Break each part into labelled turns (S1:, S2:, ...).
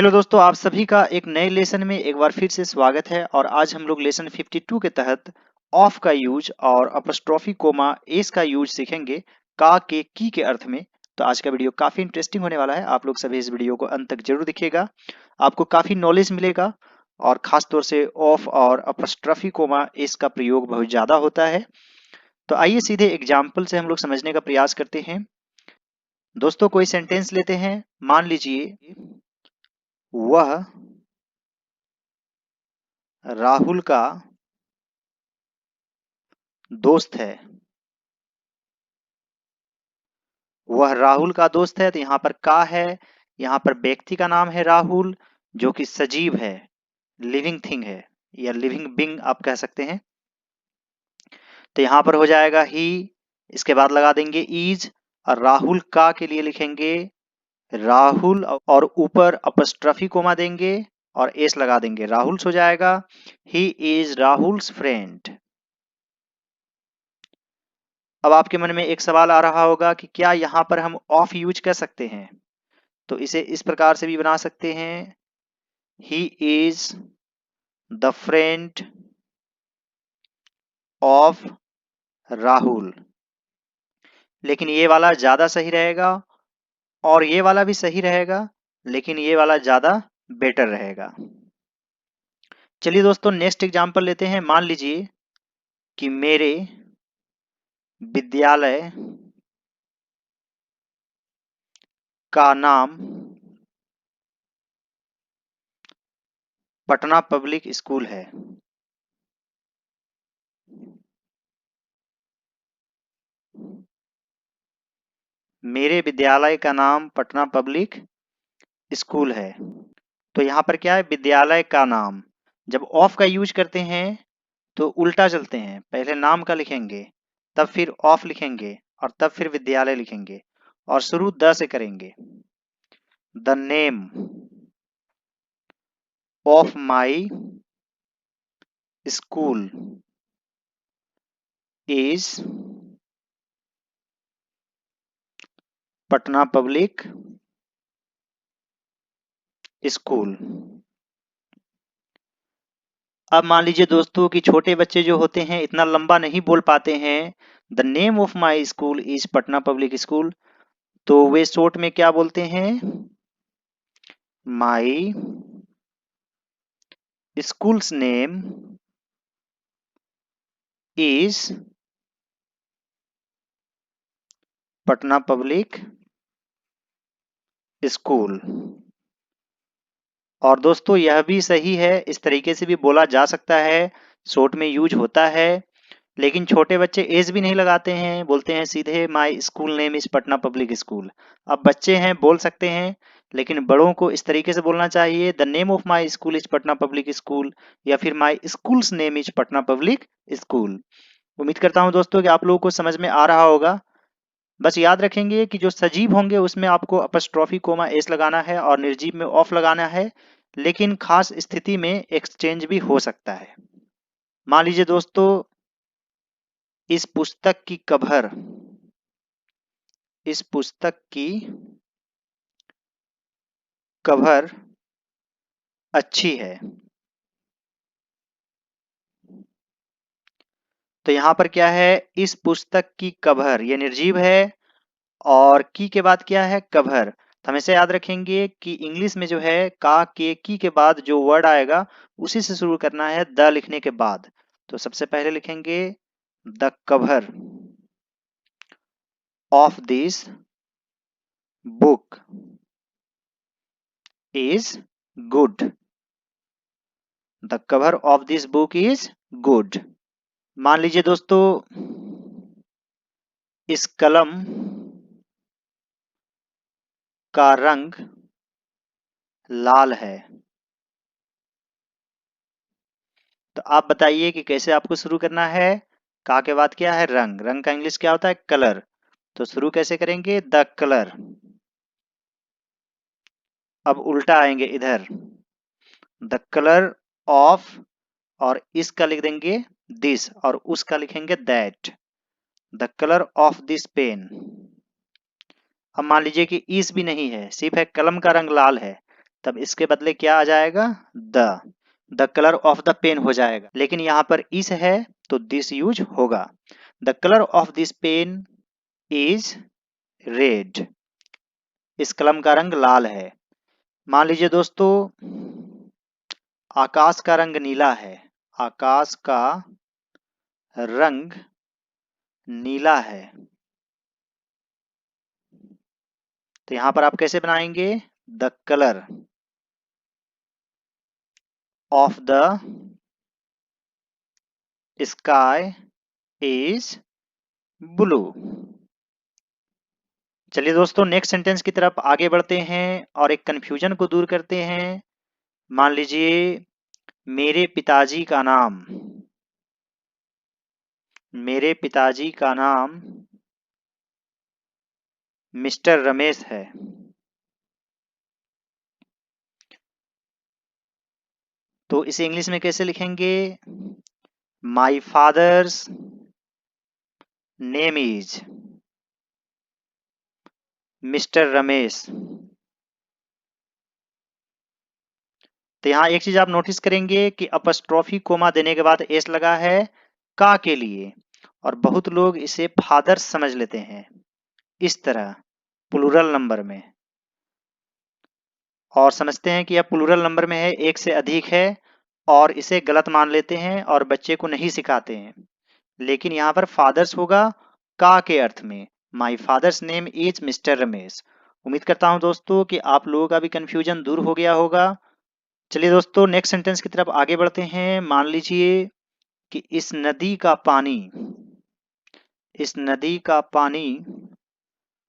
S1: Hello दोस्तों, आप सभी का एक नए लेसन में एक बार फिर से स्वागत है। और आज हम लोग लेसन 52 के तहत ऑफ का यूज और अपस्ट्रॉफी कोमा एस का यूज सीखेंगे का के की के अर्थ में। तो आज का वीडियो काफी इंटरेस्टिंग होने वाला है। आप लोग सभी इस वीडियो को अंत तक जरूर देखिएगा, आपको काफी नॉलेज मिलेगा। और खास तौर से ऑफ और अपस्ट्रॉफी कोमा एस का प्रयोग बहुत ज्यादा होता है। तो आइए सीधे एग्जाम्पल से हम लोग समझने का प्रयास करते हैं। दोस्तों, कोई सेंटेंस लेते हैं। मान लीजिए वह राहुल का दोस्त है। वह राहुल का दोस्त है, तो यहाँ पर का है। यहाँ पर व्यक्ति का नाम है राहुल, जो कि सजीव है, लिविंग थिंग है या लिविंग बिंग आप कह सकते हैं। तो यहाँ पर हो जाएगा ही, इसके बाद लगा देंगे इज, और राहुल का के लिए लिखेंगे राहुल, और ऊपर अपस्ट्रफी कोमा देंगे और एस लगा देंगे, राहुल्स हो जाएगा। He is Rahul's friend. अब आपके मन में एक सवाल आ रहा होगा कि क्या यहाँ पर हम ऑफ यूज कर सकते हैं। तो इसे इस प्रकार से भी बना सकते हैं, he is the friend of Rahul. लेकिन ये वाला ज्यादा सही रहेगा और ये वाला भी सही रहेगा, लेकिन ये वाला ज्यादा बेटर रहेगा। चलिए दोस्तों, नेक्स्ट एग्जांपल लेते हैं। मान लीजिए कि मेरे विद्यालय का नाम पटना पब्लिक स्कूल है। मेरे विद्यालय का नाम पटना पब्लिक स्कूल है। तो यहाँ पर क्या है, विद्यालय का नाम। जब ऑफ का यूज करते हैं तो उल्टा चलते हैं, पहले नाम का लिखेंगे, तब फिर ऑफ लिखेंगे, और तब फिर विद्यालय लिखेंगे, और शुरू द से करेंगे। The name of my school is Patna Public school. अब मान लीजिए दोस्तों कि छोटे बच्चे जो होते हैं इतना लंबा नहीं बोल पाते हैं। The name of my school is Patna Public School, तो वे शॉर्ट में क्या बोलते हैं, my school's name is Patna Public School. और दोस्तों यह भी सही है, इस तरीके से भी बोला जा सकता है, शॉर्ट में यूज होता है। लेकिन छोटे बच्चे एज भी नहीं लगाते हैं, बोलते हैं सीधे my school name is Patna Public school. अब बच्चे हैं, बोल सकते हैं, लेकिन बड़ों को इस तरीके से बोलना चाहिए, the name of my school is Patna Public School, या फिर my school's name is Patna Public School. उम्मीद करता हूं दोस्तों कि आप लोगों को समझ में आ रहा होगा। बस याद रखेंगे कि जो सजीव होंगे उसमें आपको अपस्ट्रॉफी कोमा एस लगाना है और निर्जीव में ऑफ लगाना है, लेकिन खास स्थिति में एक्सचेंज भी हो सकता है। मान लीजिए दोस्तों, इस पुस्तक की कवर, इस पुस्तक की कवर अच्छी है। तो यहां पर क्या है, इस पुस्तक की कवर, ये निर्जीव है, और की के बाद क्या है, कवर। तो हमेशा याद रखेंगे कि इंग्लिश में जो है का के की के बाद जो वर्ड आएगा उसी से शुरू करना है, द लिखने के बाद। तो सबसे पहले लिखेंगे the cover of this book is good. The cover of this book is good. मान लीजिए दोस्तों, इस कलम का रंग लाल है। तो आप बताइए कि कैसे आपको शुरू करना है। का के बाद क्या है, रंग। रंग का इंग्लिश क्या होता है, कलर। तो शुरू कैसे करेंगे, द कलर। अब उल्टा आएंगे इधर, द कलर ऑफ, और इसका लिख देंगे दिस, और उसका लिखेंगे that. The colour of this pen. अब मान लीजिए कि इस भी नहीं है, सिर्फ है कलम का रंग लाल है, तब इसके बदले क्या आ जाएगा, the colour of the pen हो जाएगा। लेकिन यहाँ पर इस है तो दिस यूज होगा। The colour of this pen is red. इस कलम का रंग लाल है। मान लीजिए दोस्तों आकाश का रंग नीला है, आकाश का रंग नीला है, तो यहां पर आप कैसे बनाएंगे, the colour of the sky is blue. चलिए दोस्तों नेक्स्ट सेंटेंस की तरफ आगे बढ़ते हैं और एक कंफ्यूजन को दूर करते हैं। मान लीजिए मेरे पिताजी का नाम, मेरे पिताजी का नाम मिस्टर रमेश है। तो इसे इंग्लिश में कैसे लिखेंगे, my father's name is mister Ramesh. तो यहाँ एक चीज आप नोटिस करेंगे कि अपस्ट्रॉफी कोमा देने के बाद एस लगा है का के लिए, और बहुत लोग इसे फादर्स समझ लेते हैं इस तरह प्लूरल नंबर में, और समझते हैं कि यह प्लूरल नंबर में है, एक से अधिक है, और इसे गलत मान लेते हैं और बच्चे को नहीं सिखाते हैं। लेकिन यहाँ पर फादर्स होगा का के अर्थ में, my father's name is mister Ramesh. उम्मीद करता हूं दोस्तों कि आप लोगों का भी कंफ्यूजन दूर हो गया होगा। चलिए दोस्तों नेक्स्ट सेंटेंस की तरफ आगे बढ़ते हैं। मान लीजिए कि इस नदी का पानी, इस नदी का पानी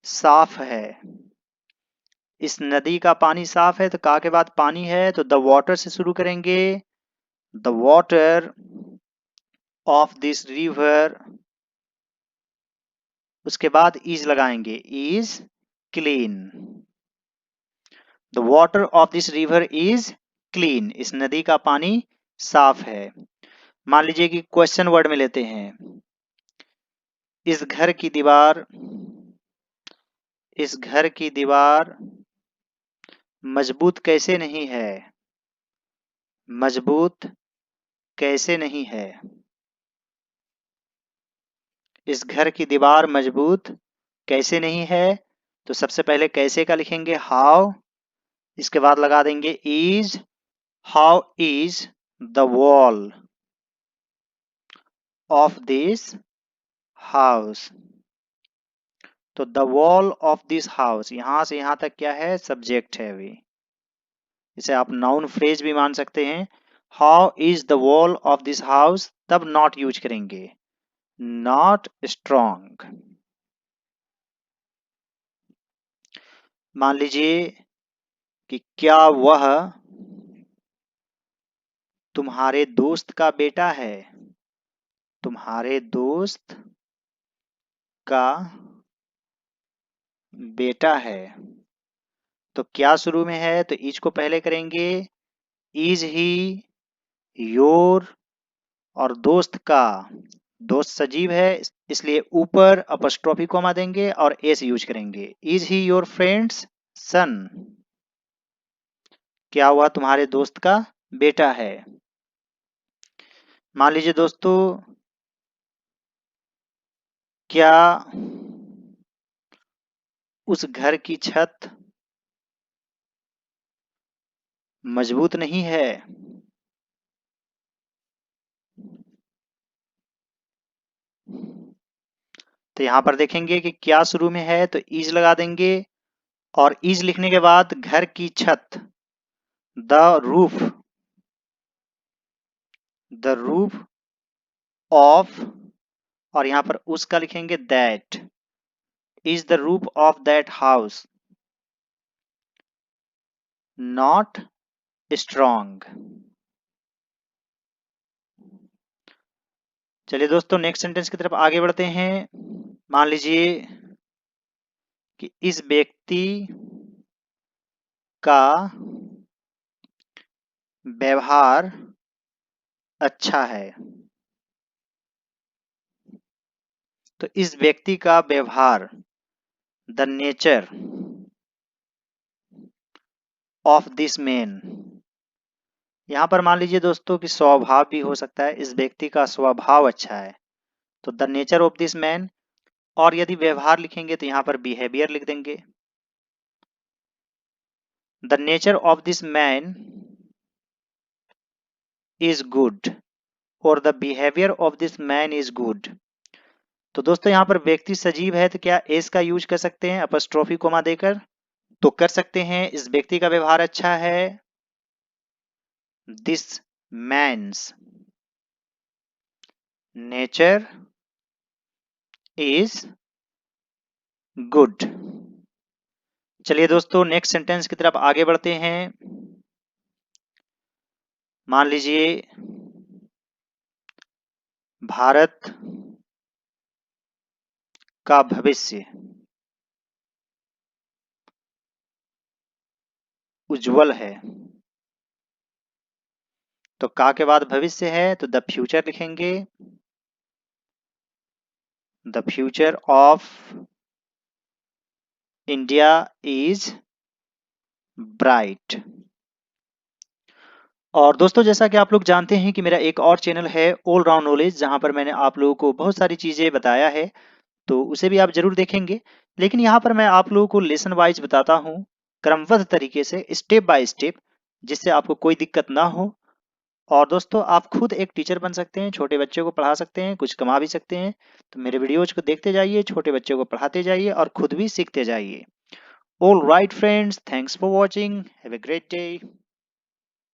S1: साफ है। इस नदी का पानी साफ है, तो का के बाद पानी है तो द वाटर से शुरू करेंगे, the water of this river, उसके बाद इज लगाएंगे, is clean. The water of this river is clean. इस नदी का पानी साफ है। मान लीजिए कि क्वेश्चन वर्ड में लेते हैं, इस घर की दीवार, इस घर की दीवार मजबूत कैसे नहीं है, मजबूत कैसे नहीं है। इस घर की दीवार मजबूत कैसे नहीं है, तो सबसे पहले कैसे का लिखेंगे हाउ, इसके बाद लगा देंगे is, how is the wall of this house. तो the wall of this house, यहां से यहां तक क्या है, सब्जेक्ट है अभी, इसे आप नाउन फ्रेज भी मान सकते हैं। How is the wall of this house, तब नॉट यूज करेंगे, नॉट स्ट्रॉन्ग। मान लीजिए कि क्या वह तुम्हारे दोस्त का बेटा है, तुम्हारे दोस्त का बेटा है। तो क्या शुरू में है, तो इज को पहले करेंगे, इज ही योर, और दोस्त का, दोस्त सजीव है इसलिए ऊपर अपस्ट्रॉफी कॉमा देंगे और एस यूज करेंगे, इज ही योर फ्रेंड्स सन। क्या हुआ, तुम्हारे दोस्त का बेटा है। मान लीजिए दोस्तों क्या उस घर की छत मजबूत नहीं है। तो यहां पर देखेंगे कि क्या शुरू में है, तो इज लगा देंगे, और इज लिखने के बाद घर की छत, the roof, the roof of, और यहां पर उसका लिखेंगे that, is the roof of that house not strong. चलिए दोस्तों नेक्स्ट सेंटेंस की तरफ आगे बढ़ते हैं। मान लीजिए कि इस व्यक्ति का व्यवहार अच्छा है। तो इस व्यक्ति का व्यवहार, the nature of this man. यहाँ पर मान लीजिए दोस्तों कि स्वभाव भी हो सकता है, इस व्यक्ति का स्वभाव अच्छा है, तो the nature of this man. और यदि व्यवहार लिखेंगे तो यहाँ पर बिहेवियर लिख देंगे। The nature of this man is good और the behaviour of this man is good. तो दोस्तों यहाँ पर व्यक्ति सजीव है तो क्या एस का यूज कर सकते हैं अपस्ट्रोफी कोमा देकर? तो कर सकते हैं। इस व्यक्ति का व्यवहार अच्छा है, this man's nature is good. चलिए दोस्तों नेक्स्ट सेंटेंस की तरफ आगे बढ़ते हैं। मान लीजिए भारत का भविष्य उज्जवल है। तो का के बाद भविष्य है तो द फ्यूचर लिखेंगे। The future of India is bright. और दोस्तों जैसा कि आप लोग जानते हैं कि मेरा एक और चैनल है ऑल राउंड नॉलेज, जहां पर मैंने आप लोगों को बहुत सारी चीजें बताया है, तो उसे भी आप जरूर देखेंगे। लेकिन यहाँ पर मैं आप लोगों को लेसन वाइज बताता हूँ, क्रमबद्ध तरीके से, स्टेप बाय स्टेप, जिससे आपको कोई दिक्कत ना हो। और दोस्तों आप खुद एक टीचर बन सकते हैं, छोटे बच्चों को पढ़ा सकते हैं, कुछ कमा भी सकते हैं। तो मेरे वीडियोज को देखते जाइए, छोटे बच्चों को पढ़ाते जाइए और खुद भी सीखते जाइए। All right friends, thanks for watching, have a great day.